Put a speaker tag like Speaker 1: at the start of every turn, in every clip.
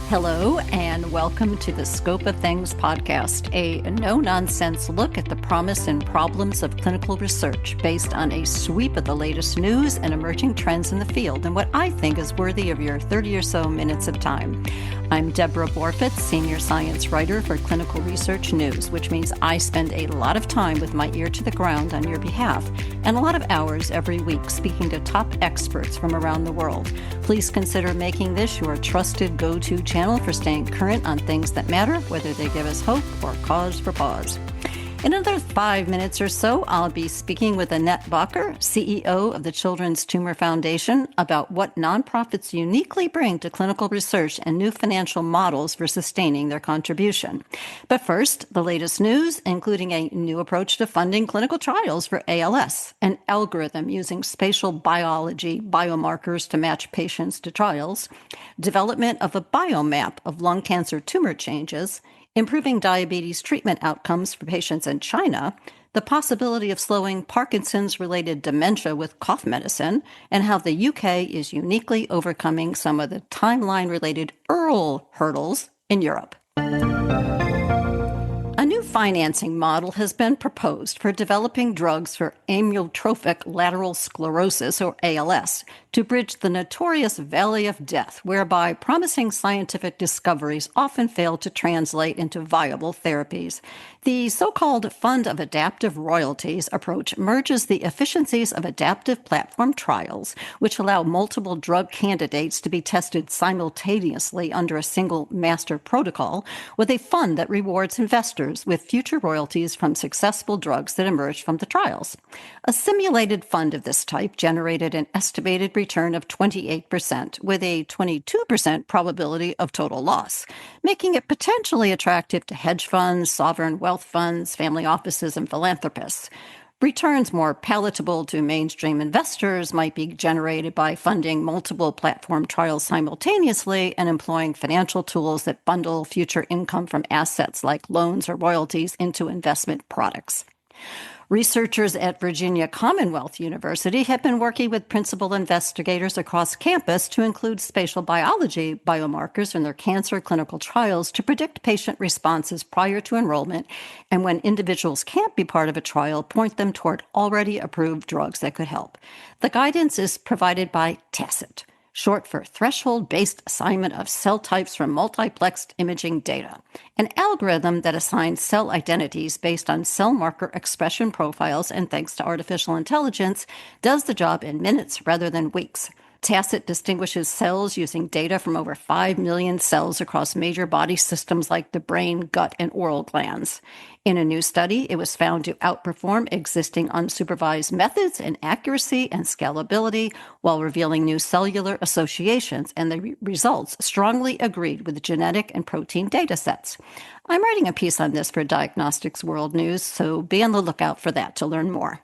Speaker 1: Hello, and welcome to the Scope of Things podcast, a no-nonsense look at the promise and problems of clinical research based on a sweep of the latest news and emerging trends in the field and what I think is worthy of your 30 or so minutes of time. I'm Deborah Borfitz, Senior Science Writer for Clinical Research News, which means I spend a lot of time with my ear to the ground on your behalf and a lot of hours every week speaking to top experts from around the world. Please consider making this your trusted go-to channel for staying current on things that matter, whether they give us hope or cause for pause. In another 5 minutes or so, I'll be speaking with Annette Bakker, CEO of the Children's Tumor Foundation, about what nonprofits uniquely bring to clinical research and new financial models for sustaining their contribution. But first, the latest news, including a new approach to funding clinical trials for ALS, an algorithm using spatial biology biomarkers to match patients to trials, development of a biomap of lung cancer tumor changes, improving diabetes treatment outcomes for patients in China, the possibility of slowing Parkinson's-related dementia with cough medicine, and how the UK is uniquely overcoming some of the timeline-related EARL hurdles in Europe. A new financing model has been proposed for developing drugs for amyotrophic lateral sclerosis, or ALS, to bridge the notorious valley of death, whereby promising scientific discoveries often fail to translate into viable therapies. The so-called Fund of Adaptive Royalties approach merges the efficiencies of adaptive platform trials, which allow multiple drug candidates to be tested simultaneously under a single master protocol, with a fund that rewards investors with future royalties from successful drugs that emerge from the trials. A simulated fund of this type generated an estimated return of 28%, with a 22% probability of total loss, making it potentially attractive to hedge funds, sovereign wealth funds, family offices, and philanthropists. Returns more palatable to mainstream investors might be generated by funding multiple platform trials simultaneously and employing financial tools that bundle future income from assets like loans or royalties into investment products. Researchers at Virginia Commonwealth University have been working with principal investigators across campus to include spatial biology biomarkers in their cancer clinical trials to predict patient responses prior to enrollment, and when individuals can't be part of a trial, point them toward already approved drugs that could help. The guidance is provided by TACIT, short for Threshold-Based Assignment of Cell Types from Multiplexed Imaging Data, an algorithm that assigns cell identities based on cell marker expression profiles and, thanks to artificial intelligence, does the job in minutes rather than weeks. TACIT distinguishes cells using data from over 5 million cells across major body systems like the brain, gut, and oral glands. In a new study, it was found to outperform existing unsupervised methods in accuracy and scalability while revealing new cellular associations, and the results strongly agreed with genetic and protein data sets. I'm writing a piece on this for Diagnostics World News, so be on the lookout for that to learn more.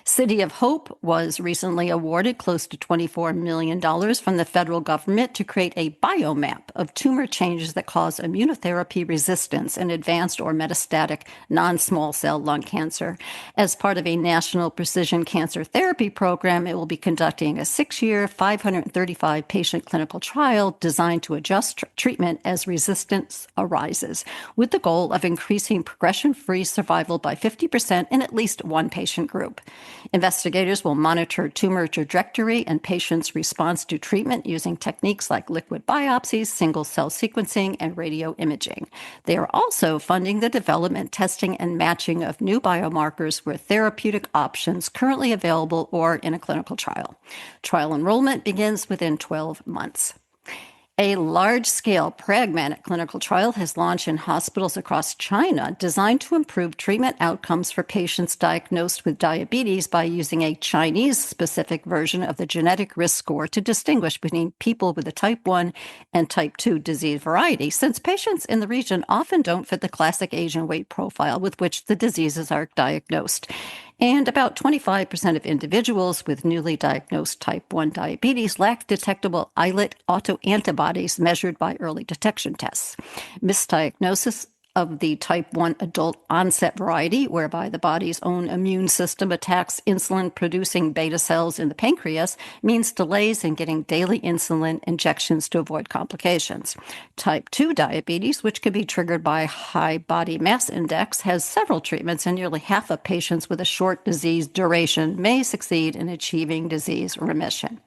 Speaker 1: City of Hope was recently awarded close to $24 million from the federal government to create a biomap of tumor changes that cause immunotherapy resistance in advanced or metastatic non-small cell lung cancer. As part of a national precision cancer therapy program, it will be conducting a 6-year, 535-patient clinical trial designed to adjust treatment as resistance arises, with the goal of increasing progression-free survival by 50% in at least one patient group. Investigators will monitor tumor trajectory and patients' response to treatment using techniques like liquid biopsies, single-cell sequencing, and radioimaging. They are also funding the development, testing, and matching of new biomarkers with therapeutic options currently available or in a clinical trial. Trial enrollment begins within 12 months. A large-scale pragmatic clinical trial has launched in hospitals across China designed to improve treatment outcomes for patients diagnosed with diabetes by using a Chinese-specific version of the genetic risk score to distinguish between people with a type 1 and type 2 disease variety, since patients in the region often don't fit the classic Asian weight profile with which the diseases are diagnosed. And about 25% of individuals with newly diagnosed type 1 diabetes lack detectable islet autoantibodies measured by early detection tests. Misdiagnosis of the type 1 adult onset variety, whereby the body's own immune system attacks insulin-producing beta cells in the pancreas, means delays in getting daily insulin injections to avoid complications. Type 2 diabetes, which can be triggered by high body mass index, has several treatments, and nearly half of patients with a short disease duration may succeed in achieving disease remission.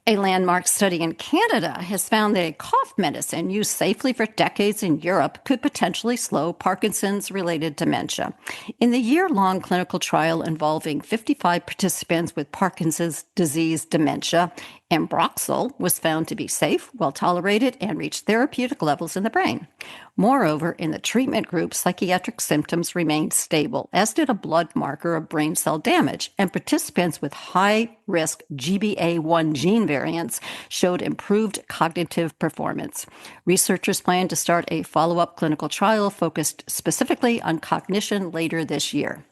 Speaker 1: A landmark study in Canada has found that a cough medicine used safely for decades in Europe could potentially slow Parkinson's-related dementia. In the year-long clinical trial involving 55 participants with Parkinson's disease dementia, Ambroxol was found to be safe, well-tolerated, and reached therapeutic levels in the brain. Moreover, in the treatment group, psychiatric symptoms remained stable, as did a blood marker of brain cell damage, and participants with high-risk GBA1 gene variants showed improved cognitive performance. Researchers plan to start a follow-up clinical trial focused specifically on cognition later this year.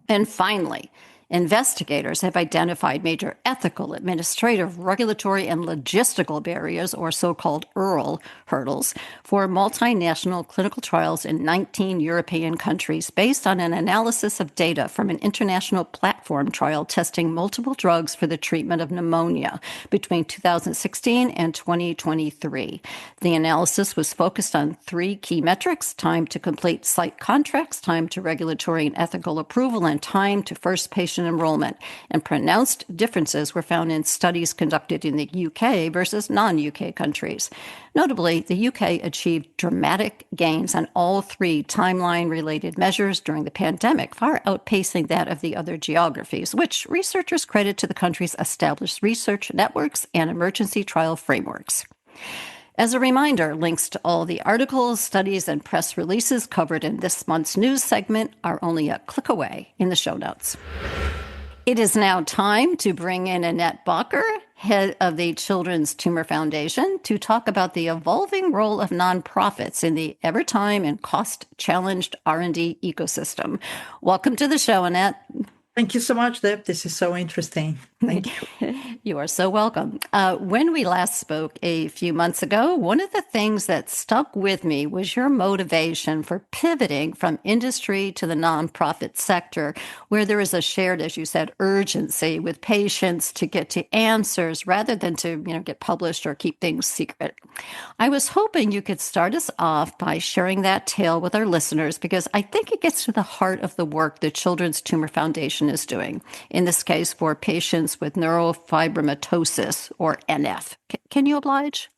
Speaker 1: And finally, investigators have identified major ethical, administrative, regulatory, and logistical barriers, or so-called EARL hurdles, for multinational clinical trials in 19 European countries based on an analysis of data from an international platform trial testing multiple drugs for the treatment of pneumonia between 2016 and 2023. The analysis was focused on 3 key metrics: time to complete site contracts, time to regulatory and ethical approval, and time to first patient enrollment, and pronounced differences were found in studies conducted in the UK versus non-UK countries. Notably, the UK achieved dramatic gains on all 3 timeline-related measures during the pandemic, far outpacing that of the other geographies, which researchers credit to the country's established research networks and emergency trial frameworks. As a reminder, links to all the articles, studies, and press releases covered in this month's news segment are only a click away in the show notes. It is now time to bring in Annette Bakker, head of the Children's Tumor Foundation, to talk about the evolving role of nonprofits in the ever-time and cost-challenged R&D ecosystem. Welcome to the show, Annette.
Speaker 2: Thank you so much, Deb. This is so interesting. Thank you.
Speaker 1: You are so welcome. When we last spoke a few months ago, one of the things that stuck with me was your motivation for pivoting from industry to the nonprofit sector, where there is a shared, as you said, urgency with patients to get to answers rather than to, get published or keep things secret. I was hoping you could start us off by sharing that tale with our listeners, because I think it gets to the heart of the work the Children's Tumor Foundation is doing, in this case for patients with neurofibromatosis, or NF. Can you oblige?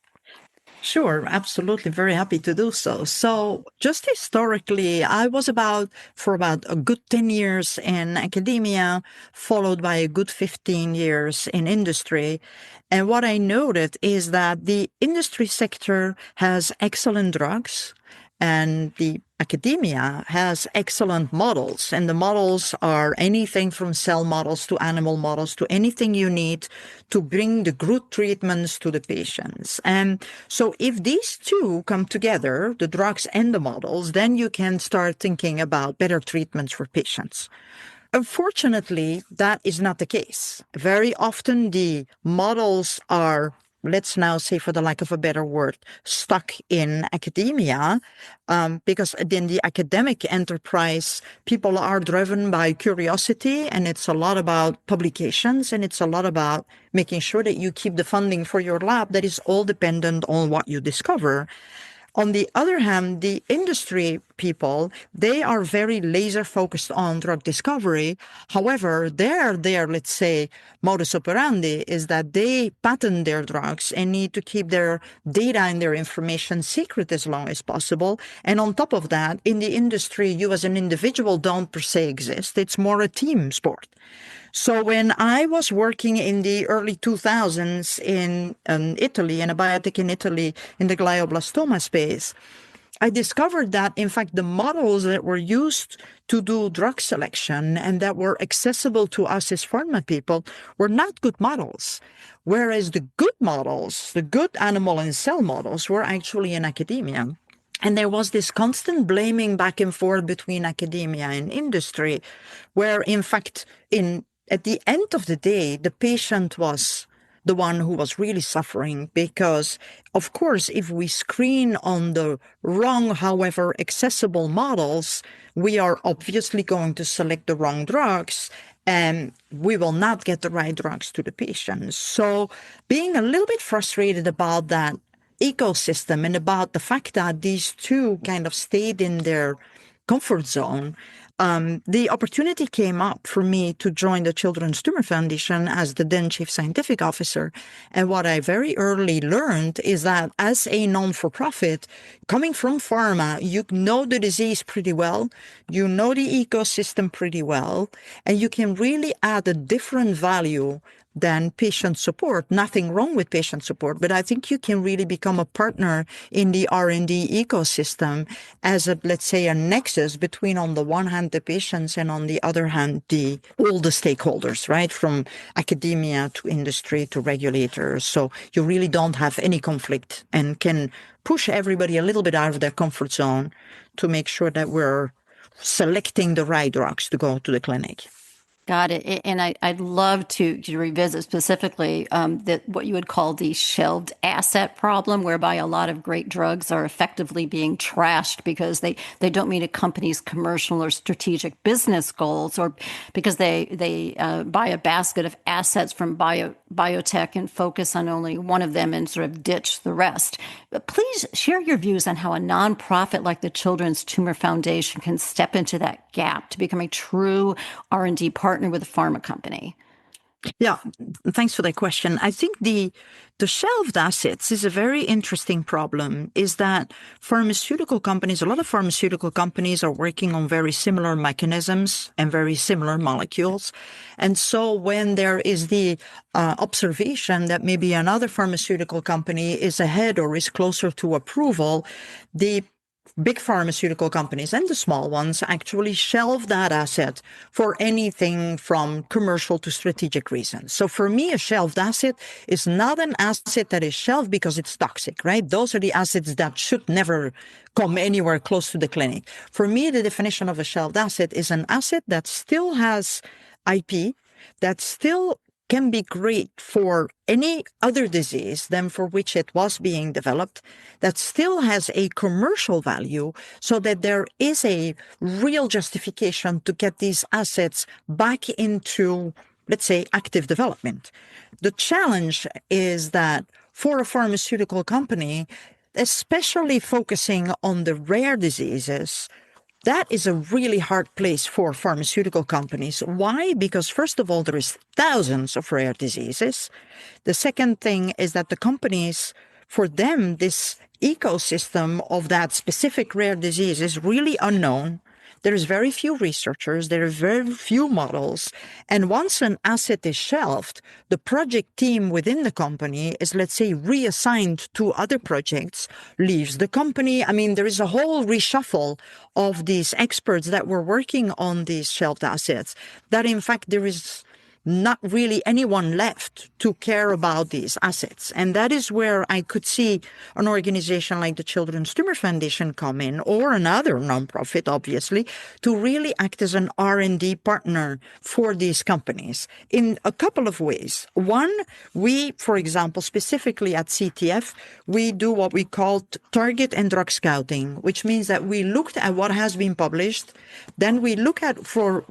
Speaker 2: Sure, absolutely. Very happy to do so. So just historically, I was for about a good 10 years in academia, followed by a good 15 years in industry. And what I noted is that the industry sector has excellent drugs, and the academia has excellent models. And the models are anything from cell models to animal models to anything you need to bring the good treatments to the patients. And so if these two come together, the drugs and the models, then you can start thinking about better treatments for patients. Unfortunately, that is not the case. Very often the models are, let's now say, for the lack of a better word, stuck in academia, because in the academic enterprise, people are driven by curiosity, and it's a lot about publications, and it's a lot about making sure that you keep the funding for your lab. That is all dependent on what you discover. On the other hand, the industry people, they are very laser focused on drug discovery. However, their, let's say, modus operandi is that they patent their drugs and need to keep their data and their information secret as long as possible. And on top of that, in the industry, you as an individual don't per se exist. It's more a team sport. So when I was working in the early 2000s in Italy, in a biotech in Italy, in the glioblastoma space, I discovered that, in fact, the models that were used to do drug selection and that were accessible to us as pharma people were not good models. Whereas the good models, the good animal and cell models, were actually in academia. And there was this constant blaming back and forth between academia and industry, where, in fact, at the end of the day, the patient was the one who was really suffering because, of course, if we screen on the wrong, however accessible models, we are obviously going to select the wrong drugs and we will not get the right drugs to the patients. So being a little bit frustrated about that ecosystem and about the fact that these two kind of stayed in their comfort zone, the opportunity came up for me to join the Children's Tumor Foundation as the then chief scientific officer. And what I very early learned is that as a non-for-profit, coming from pharma, you know the disease pretty well, you know the ecosystem pretty well, and you can really add a different value than patient support. Nothing wrong with patient support, but I think you can really become a partner in the R&D ecosystem as a, let's say, a nexus between, on the one hand, the patients and on the other hand, all the stakeholders, right? From academia to industry to regulators. So you really don't have any conflict and can push everybody a little bit out of their comfort zone to make sure that we're selecting the right drugs to go to the clinic.
Speaker 1: Got it. And I'd love to revisit specifically what you would call the shelved asset problem, whereby a lot of great drugs are effectively being trashed because they don't meet a company's commercial or strategic business goals, or because they buy a basket of assets from biotech and focus on only one of them and sort of ditch the rest. But please share your views on how a nonprofit like the Children's Tumor Foundation can step into that gap to become a true R&D partner with a pharma company.
Speaker 2: Yeah, thanks for that question. I think the shelved assets is a very interesting problem, is that pharmaceutical companies, a lot of pharmaceutical companies are working on very similar mechanisms and very similar molecules. And so when there is the observation that maybe another pharmaceutical company is ahead or is closer to approval, the big pharmaceutical companies and the small ones actually shelve that asset for anything from commercial to strategic reasons. So for me, a shelved asset is not an asset that is shelved because it's toxic, right? Those are the assets that should never come anywhere close to the clinic. For me, the definition of a shelved asset is an asset that still has IP, that still can be great for any other disease than for which it was being developed, that still has a commercial value, so that there is a real justification to get these assets back into, let's say, active development. The challenge is that for a pharmaceutical company, especially focusing on the rare diseases, that is a really hard place for pharmaceutical companies. Why? Because first of all, there is thousands of rare diseases. The second thing is that the companies, for them, this ecosystem of that specific rare disease is really unknown. There's very few researchers, there are very few models. And once an asset is shelved, the project team within the company is, let's say, reassigned to other projects, leaves the company. I mean, there is a whole reshuffle of these experts that were working on these shelved assets, that in fact there is not really anyone left to care about these assets. And that is where I could see an organization like the Children's Tumor Foundation come in, or another nonprofit, obviously, to really act as an R&D partner for these companies in a couple of ways. One, we, for example, specifically at CTF, we do what we call target and drug scouting, which means that we looked at what has been published, then we look at for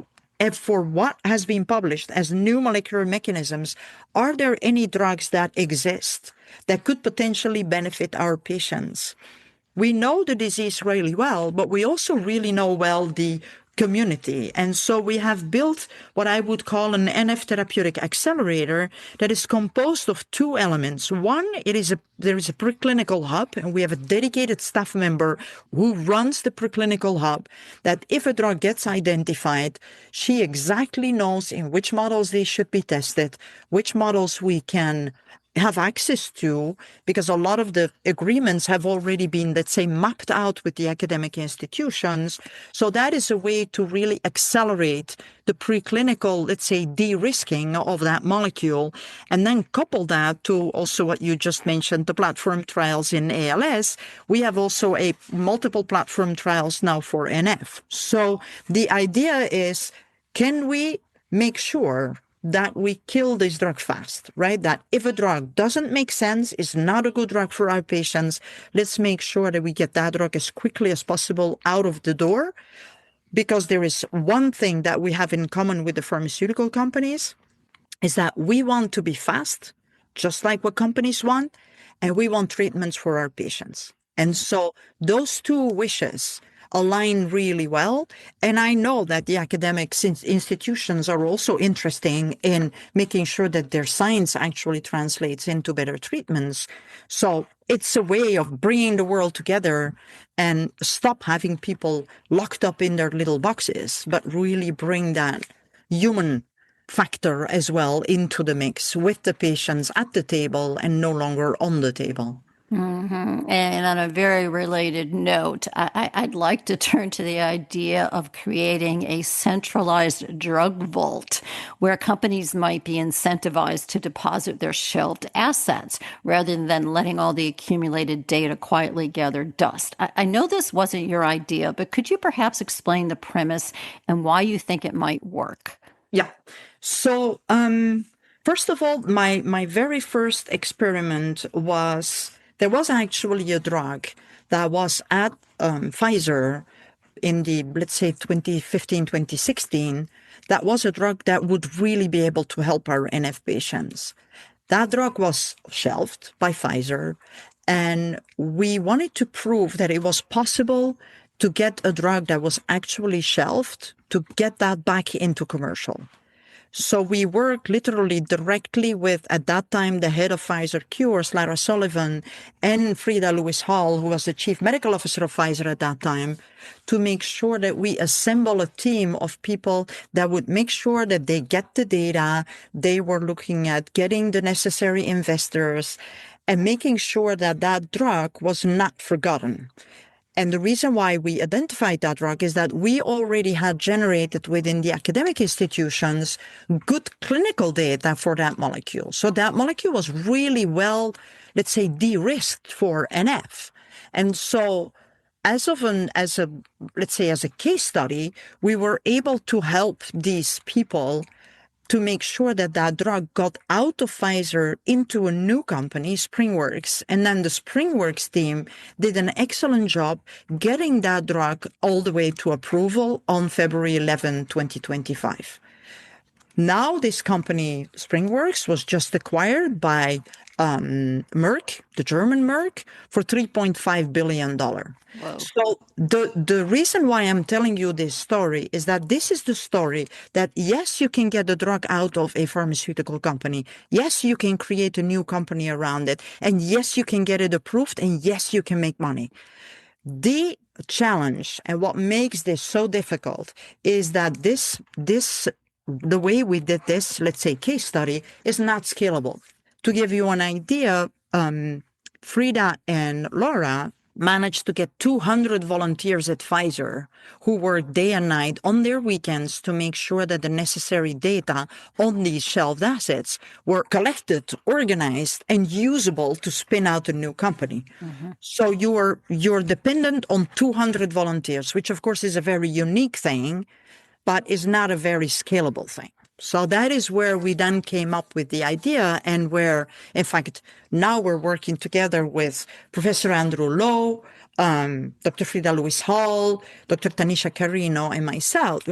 Speaker 2: what has been published as new molecular mechanisms, are there any drugs that exist that could potentially benefit our patients? We know the disease really well, but we also really know well the community. And so we have built what I would call an NF therapeutic accelerator that is composed of two elements. One, there is a preclinical hub, and we have a dedicated staff member who runs the preclinical hub, that if a drug gets identified, she exactly knows in which models they should be tested, which models we can have access to, because a lot of the agreements have already been, let's say, mapped out with the academic institutions. So that is a way to really accelerate the preclinical, let's say, de-risking of that molecule, and then couple that to also what you just mentioned, the platform trials in ALS. We have also a multiple platform trials now for NF. So the idea is, can we make sure that we kill this drug fast, right? That if a drug doesn't make sense, is not a good drug for our patients, let's make sure that we get that drug as quickly as possible out of the door. Because there is one thing that we have in common with the pharmaceutical companies is that we want to be fast, just like what companies want, and we want treatments for our patients. And so those two wishes align really well. And I know that the academic institutions are also interested in making sure that their science actually translates into better treatments. So it's a way of bringing the world together and stop having people locked up in their little boxes, but really bring that human factor as well into the mix with the patients at the table and no longer on the table.
Speaker 1: And on a very related note, I'd like to turn to the idea of creating a centralized drug vault where companies might be incentivized to deposit their shelved assets rather than letting all the accumulated data quietly gather dust. I know this wasn't your idea, but could you perhaps explain the premise and why you think it might work?
Speaker 2: Yeah. So, first of all, my very first experiment was there was actually a drug that was at Pfizer in the, let's say, 2015, 2016, that was a drug that would really be able to help our NF patients. That drug was shelved by Pfizer, and we wanted to prove that it was possible to get a drug that was actually shelved to get that back into commercial. So we worked literally directly with, at that time, the head of Pfizer Cures, Lara Sullivan, and Frida Lewis Hall, who was the chief medical officer of Pfizer at that time, to make sure that we assemble a team of people that would make sure that they get the data. They were looking at getting the necessary investors and making sure that that drug was not forgotten. And the reason why we identified that drug is that we already had generated within the academic institutions good clinical data for that molecule. So that molecule was really well, let's say, de-risked for NF. And so as a case study, we were able to help these people to make sure that that drug got out of Pfizer into a new company, SpringWorks. And then the SpringWorks team did an excellent job getting that drug all the way to approval on February 11, 2025. Now this company, SpringWorks, was just acquired by Merck, the German Merck, for $3.5 billion.
Speaker 1: Whoa.
Speaker 2: So the reason why I'm telling you this story is that this is the story that, yes, you can get the drug out of a pharmaceutical company. Yes, you can create a new company around it. And yes, you can get it approved. And yes, you can make money. The challenge and what makes this so difficult is that the way we did this, let's say, case study, is not scalable. To give you an idea, Frida and Laura managed to get 200 volunteers at Pfizer who worked day and night on their weekends to make sure that the necessary data on these shelved assets were collected, organized, and usable to spin out a new company. Mm-hmm. So you're dependent on 200 volunteers, which of course is a very unique thing, but is not a very scalable thing. So that is where we then came up with the idea, and where, in fact, now we're working together with Professor Andrew Lowe, Dr. Frida Lewis Hall, Dr. Tanisha Carino, and myself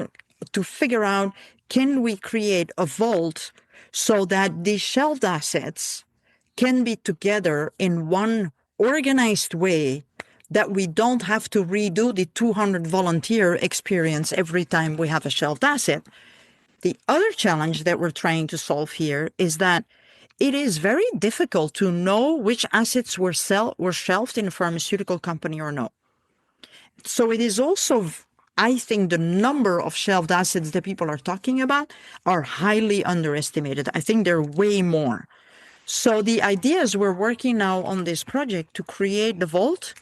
Speaker 2: to figure out, can we create a vault so that these shelved assets can be together in one organized way, that we don't have to redo the 200 volunteer experience every time we have a shelved asset. The other challenge that we're trying to solve here is that it is very difficult to know which assets were shelved in a pharmaceutical company or not. So it is also, I think, the number of shelved assets that people are talking about are highly underestimated. I think there are way more. So the idea is we're working now on this project to create the vault.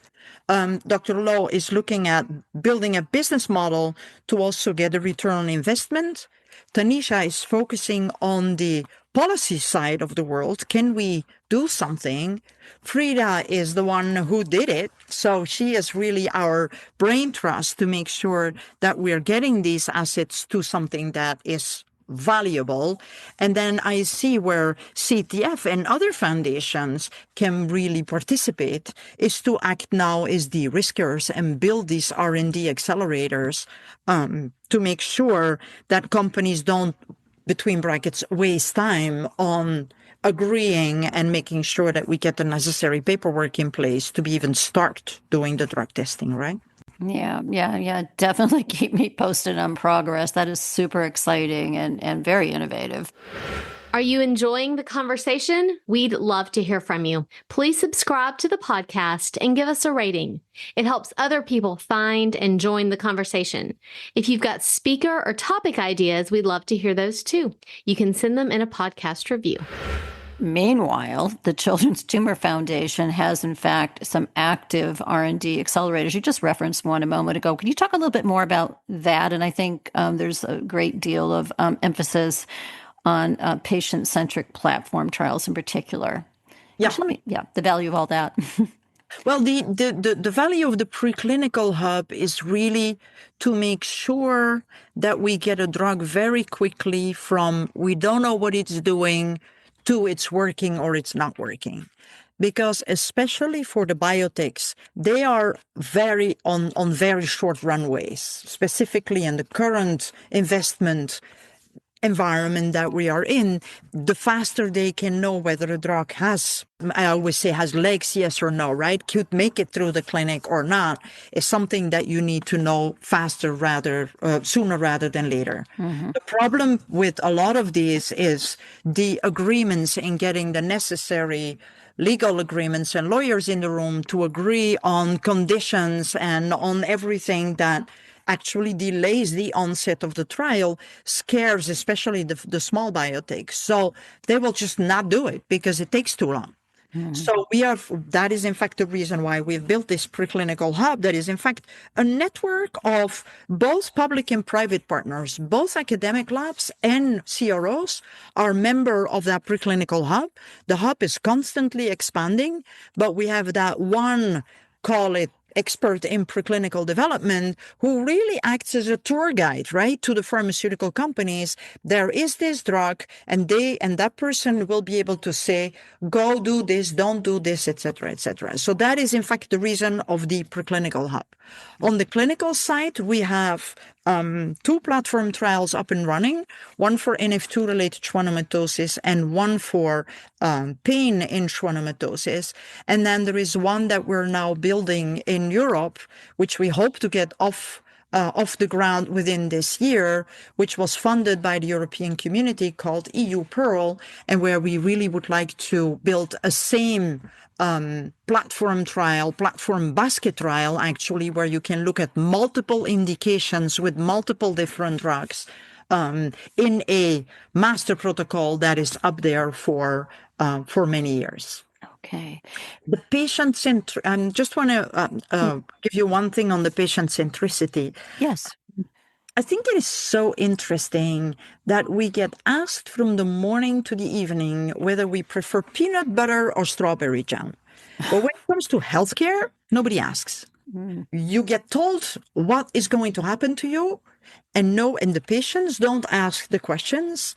Speaker 2: Dr. Lowe is looking at building a business model to also get a return on investment. Tanisha is focusing on the policy side of the world. Can we do something? Frida is the one who did it. So she is really our brain trust to make sure that we're getting these assets to something that is valuable. And then I see where CTF and other foundations can really participate is to act now as de-riskers and build these R&D accelerators to make sure that companies don't, between brackets, waste time on agreeing and making sure that we get the necessary paperwork in place to be even start doing the drug testing, right?
Speaker 1: Yeah. Definitely keep me posted on progress. That is super exciting and very innovative.
Speaker 3: Are you enjoying the conversation? We'd love to hear from you. Please subscribe to the podcast and give us a rating. It helps other people find and join the conversation. If you've got speaker or topic ideas, we'd love to hear those too. You can send them in a podcast review.
Speaker 1: Meanwhile, the Children's Tumor Foundation has, in fact, some active R&D accelerators. You just referenced one a moment ago. Can you talk a little bit more about that? And I think there's a great deal of emphasis on patient-centric platform trials in particular.
Speaker 2: Yeah.
Speaker 1: The value of all that.
Speaker 2: Well, the value of the preclinical hub is really to make sure that we get a drug very quickly from we don't know what it's doing to it's working or it's not working. Because especially for the biotechs, they are very on very short runways, specifically in the current investment environment that we are in. The faster they can know whether a drug has, I always say, has legs, yes or no, right? Could make it through the clinic or not, is something that you need to know faster sooner rather than later. Mm-hmm. The problem with a lot of these is the agreements in getting the necessary legal agreements and lawyers in the room to agree on conditions and on everything that actually delays the onset of the trial, scares especially the small biotechs. So they will just not do it because it takes too long. Mm-hmm. So that is in fact the reason why we've built this preclinical hub that is in fact a network of both public and private partners. Both academic labs and CROs are member of that preclinical hub. The hub is constantly expanding, but we have that one, call it, expert in preclinical development who really acts as a tour guide, right, to the pharmaceutical companies. There is this drug, and that person will be able to say, go do this, don't do this, etc., etc. So that is in fact the reason of the preclinical hub. On the clinical side, we have 2 platform trials up and running, one for NF2-related schwannomatosis and one for pain in schwannomatosis. And then there is one that we're now building in Europe, which we hope to get off the ground within this year, which was funded by the European Community called EU Pearl, and where we really would like to build a same platform basket trial, actually, where you can look at multiple indications with multiple different drugs in a master protocol that is up there for many years.
Speaker 1: Okay.
Speaker 2: The patient center. I just want to give you one thing on the patient centricity.
Speaker 1: Yes.
Speaker 2: I think it is so interesting that we get asked from the morning to the evening whether we prefer peanut butter or strawberry jam. But when it comes to healthcare, nobody asks. Mm. You get told what is going to happen to you, and the patients don't ask the questions,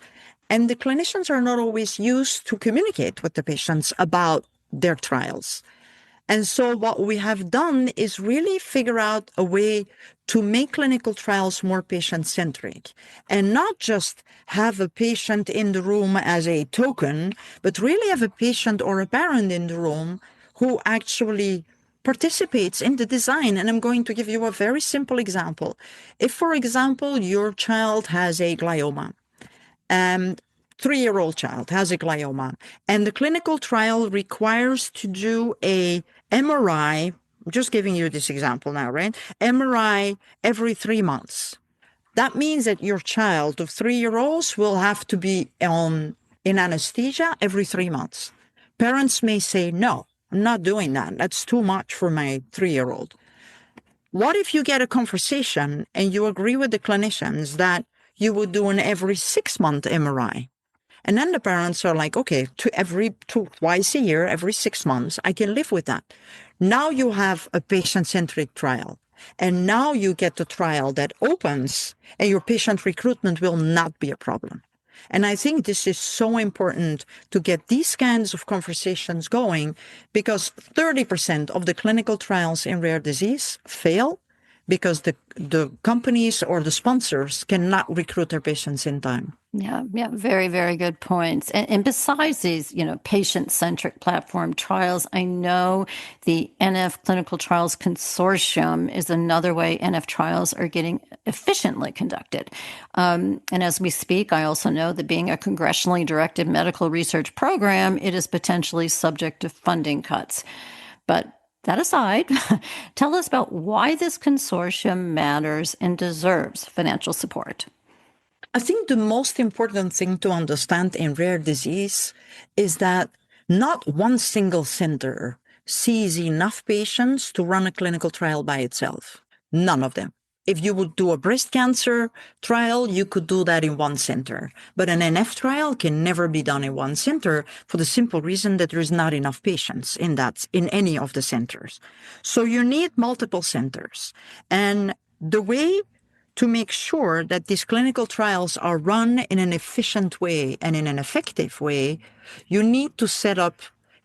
Speaker 2: and the clinicians are not always used to communicate with the patients about their trials. And so what we have done is really figure out a way to make clinical trials more patient-centric and not just have a patient in the room as a token, but really have a patient or a parent in the room who actually participates in the design. And I'm going to give you a very simple example. If, for example, your child has a glioma, 3-year-old child has a glioma, and the clinical trial requires to do a MRI, I'm just giving you this example now, right? MRI every 3 months. That means that your child of 3-year-olds will have to be in anesthesia every 3 months. Parents may say, no, I'm not doing that. That's too much for my 3-year-old. What if you get a conversation and you agree with the clinicians that you would do an every 6-month MRI? And then the parents are like, okay, twice a year, every 6 months, I can live with that. Now you have a patient-centric trial. And now you get the trial that opens and your patient recruitment will not be a problem. And I think this is so important to get these kinds of conversations going because 30% of the clinical trials in rare disease fail because the companies or the sponsors cannot recruit their patients in time.
Speaker 1: Yeah, very, very good points. And besides these, patient-centric platform trials, I know the NF Clinical Trials Consortium is another way NF trials are getting efficiently conducted. And as we speak, I also know that being a congressionally directed medical research program, it is potentially subject to funding cuts. But that aside, tell us about why this consortium matters and deserves financial support.
Speaker 2: I think the most important thing to understand in rare disease is that not one single center sees enough patients to run a clinical trial by itself. None of them. If you would do a breast cancer trial, you could do that in one center. But an NF trial can never be done in one center for the simple reason that there is not enough patients in any of the centers. So you need multiple centers. And the way to make sure that these clinical trials are run in an efficient way and in an effective way, you need to set up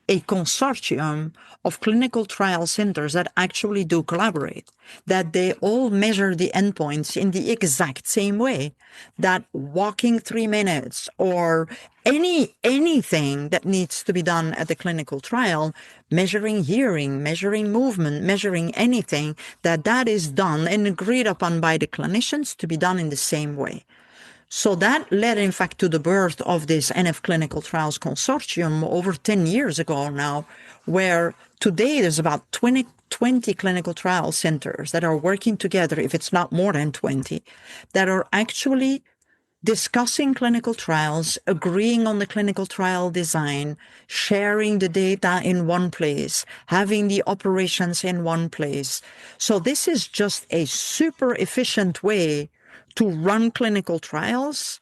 Speaker 2: a consortium of clinical trial centers that actually do collaborate, that they all measure the endpoints in the exact same way, that walking 3 minutes or anything that needs to be done at the clinical trial, measuring hearing, measuring movement, measuring anything, that is done and agreed upon by the clinicians to be done in the same way. So that led, in fact, to the birth of this NF Clinical Trials Consortium over 10 years ago now, where today there's about 20 clinical trial centers that are working together, if it's not more than 20, that are actually discussing clinical trials, agreeing on the clinical trial design, sharing the data in one place, having the operations in one place. So this is just a super efficient way to run clinical trials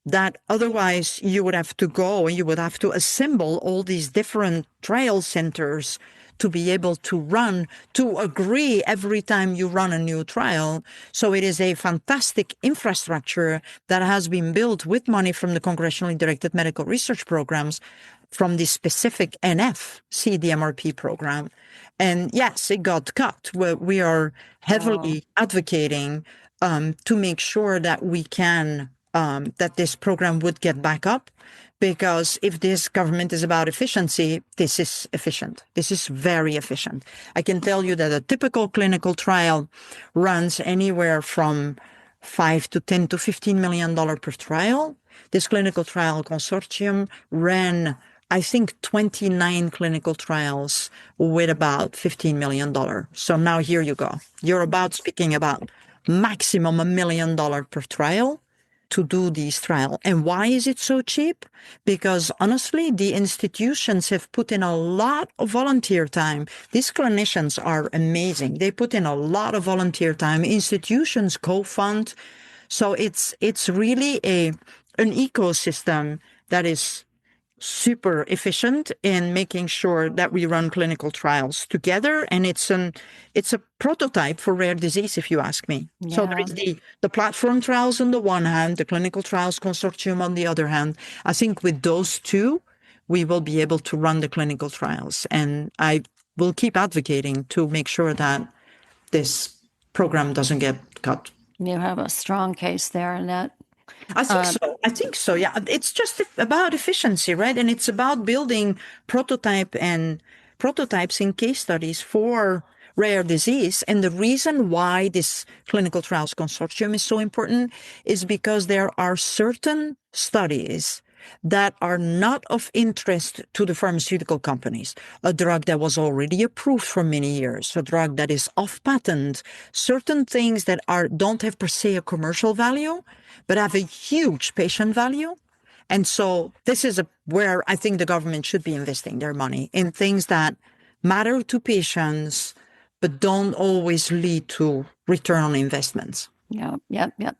Speaker 2: that otherwise you would have to go and you would have to assemble all these different trial centers to be able to agree every time you run a new trial. So it is a fantastic infrastructure that has been built with money from the congressionally directed medical research programs from the specific NF CDMRP program. And yes, it got cut. We are heavily advocating to make sure that we can, that this program would get back up. Because if this government is about efficiency, this is efficient. This is very efficient. I can tell you that a typical clinical trial runs anywhere from $5 to $10 to $15 million per trial. This clinical trial consortium ran, I think, 29 clinical trials with about $15 million. So now here you go. You're speaking about maximum $1 million per trial to do these trials. And why is it so cheap? Because honestly, the institutions have put in a lot of volunteer time. These clinicians are amazing. They put in a lot of volunteer time. Institutions co-fund. So it's really an ecosystem that is super efficient in making sure that we run clinical trials together. And it's a prototype for rare disease, if you ask me. Yeah. So there is the platform trials on the one hand, the clinical trials consortium on the other hand. I think with those two, we will be able to run the clinical trials. And I will keep advocating to make sure that this program doesn't get cut.
Speaker 1: You have a strong case there, Annette.
Speaker 2: I think so. Yeah. It's just about efficiency, right? And it's about building prototypes in case studies for rare disease. And the reason why this clinical trials consortium is so important is because there are certain studies that are not of interest to the pharmaceutical companies. A drug that was already approved for many years, a drug that is off patent, certain things that don't have per se a commercial value, but have a huge patient value. And so this is where I think the government should be investing their money, in things that matter to patients, but don't always lead to return on investments.
Speaker 1: Yeah.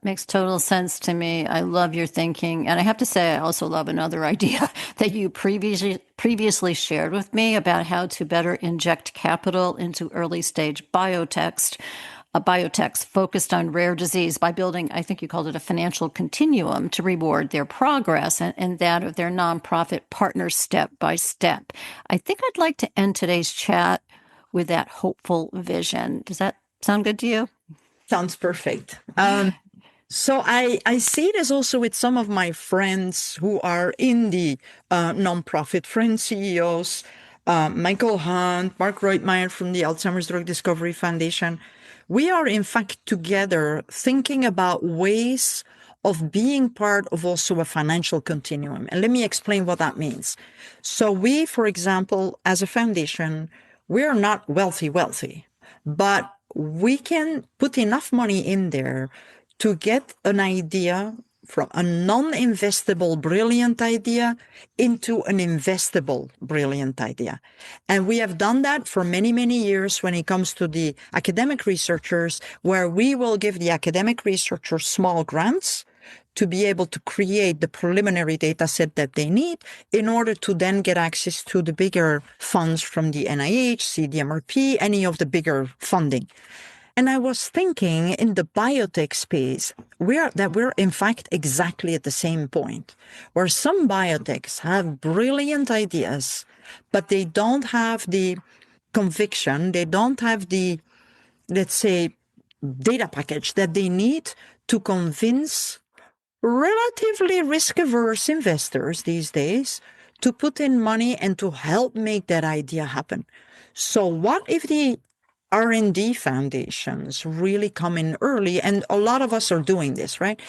Speaker 1: Makes total sense to me. I love your thinking. And I have to say, I also love another idea that you previously shared with me about how to better inject capital into early stage biotechs. biotechs focused on rare disease by building, I think you called it a financial continuum to reward their progress and that of their nonprofit partners step by step. I think I'd like to end today's chat with that hopeful vision. Does that sound good to you?
Speaker 2: Sounds perfect. So I see it as also with some of my friends who are in the nonprofit, friend CEOs, Michael Hunt, Mark Reutmeyer from the Alzheimer's Drug Discovery Foundation. We are in fact together thinking about ways of being part of also a financial continuum. And let me explain what that means. So we, for example, as a foundation, we are not wealthy, but we can put enough money in there to get an idea from a non-investable brilliant idea into an investable brilliant idea. And we have done that for many, many years when it comes to the academic researchers, where we will give the academic researchers small grants to be able to create the preliminary data set that they need in order to then get access to the bigger funds from the NIH, CDMRP, any of the bigger funding. And I was thinking in the biotech space, we're in fact exactly at the same point, where some biotechs have brilliant ideas, but they don't have the conviction, they don't have the, let's say, data package that they need to convince relatively risk-averse investors these days to put in money and to help make that idea happen. So what if the R&D foundations really come in early, and a lot of us are doing this, right?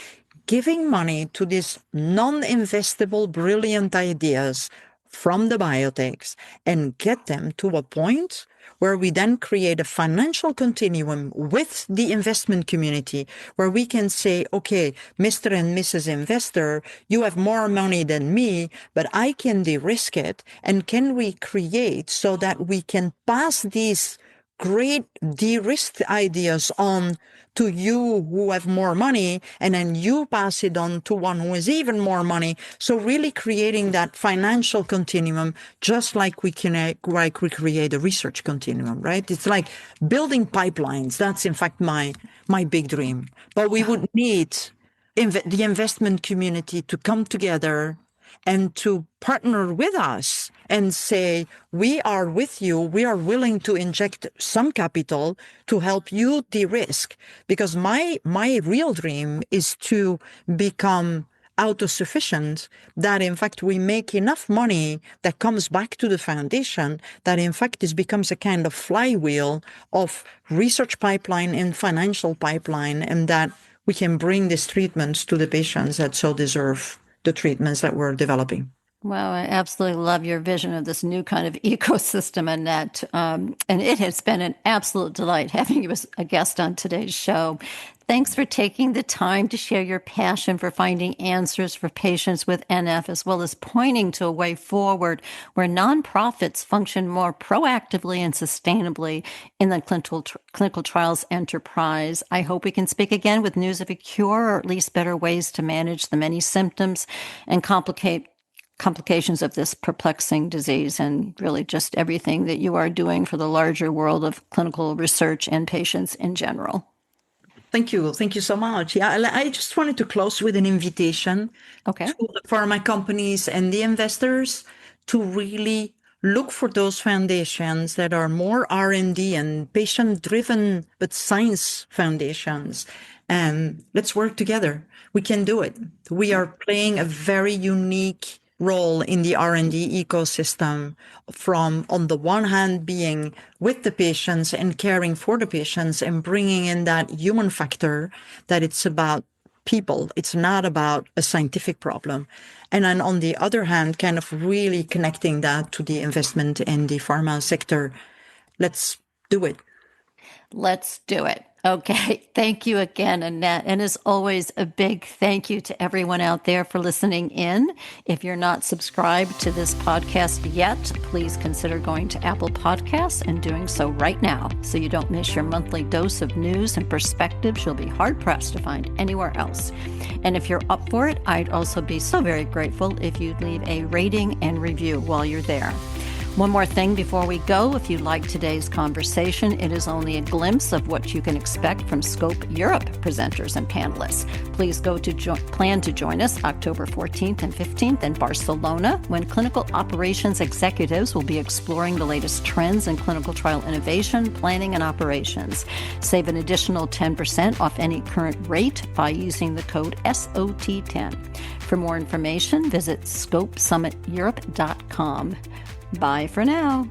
Speaker 2: Giving money to these non-investable, brilliant ideas from the biotechs and get them to a point where we then create a financial continuum with the investment community, where we can say, okay, Mr. and Mrs. Investor, you have more money than me, but I can de-risk it. And can we create so that we can pass these great de-risked ideas on to you who have more money, and then you pass it on to one who has even more money. So really creating that financial continuum, just like we create a research continuum, right? It's like building pipelines. That's in fact my big dream. But we would need the investment community to come together and to partner with us and say, we are with you, we are willing to inject some capital to help you de-risk. Because my real dream is to become autosufficient, that in fact we make enough money that comes back to the foundation, that in fact this becomes a kind of flywheel of research pipeline and financial pipeline, and that we can bring these treatments to the patients that so deserve the treatments that we're developing.
Speaker 1: Well, I absolutely love your vision of this new kind of ecosystem, Annette. And it has been an absolute delight having you as a guest on today's show. Thanks for taking the time to share your passion for finding answers for patients with NF, as well as pointing to a way forward where nonprofits function more proactively and sustainably in the clinical trials enterprise. I hope we can speak again with news of a cure, or at least better ways to manage the many symptoms and complications of this perplexing disease, and really just everything that you are doing for the larger world of clinical research and patients in general.
Speaker 2: Thank you. Thank you so much. Yeah, I just wanted to close with an invitation to the pharma companies and the investors to really look for those foundations that are more R&D and patient-driven, but science foundations. And let's work together. We can do it. We are playing a very unique role in the R&D ecosystem, from on the one hand being with the patients and caring for the patients and bringing in that human factor, that it's about people, it's not about a scientific problem. And then on the other hand, kind of really connecting that to the investment in the pharma sector. Let's do it.
Speaker 1: Let's do it. Okay. Thank you again, Annette. And as always, a big thank you to everyone out there for listening in. If you're not subscribed to this podcast yet, please consider going to Apple Podcasts and doing so right now so you don't miss your monthly dose of news and perspectives you'll be hard-pressed to find anywhere else. And if you're up for it, I'd also be so very grateful if you'd leave a rating and review while you're there. One more thing before we go. If you like today's conversation, it is only a glimpse of what you can expect from Scope Europe presenters and panelists. Please plan to join us October 14th and 15th in Barcelona, when clinical operations executives will be exploring the latest trends in clinical trial innovation, planning, and operations. Save an additional 10% off any current rate by using the code SOT10. For more information, visit scopesummiteurope.com. Bye for now.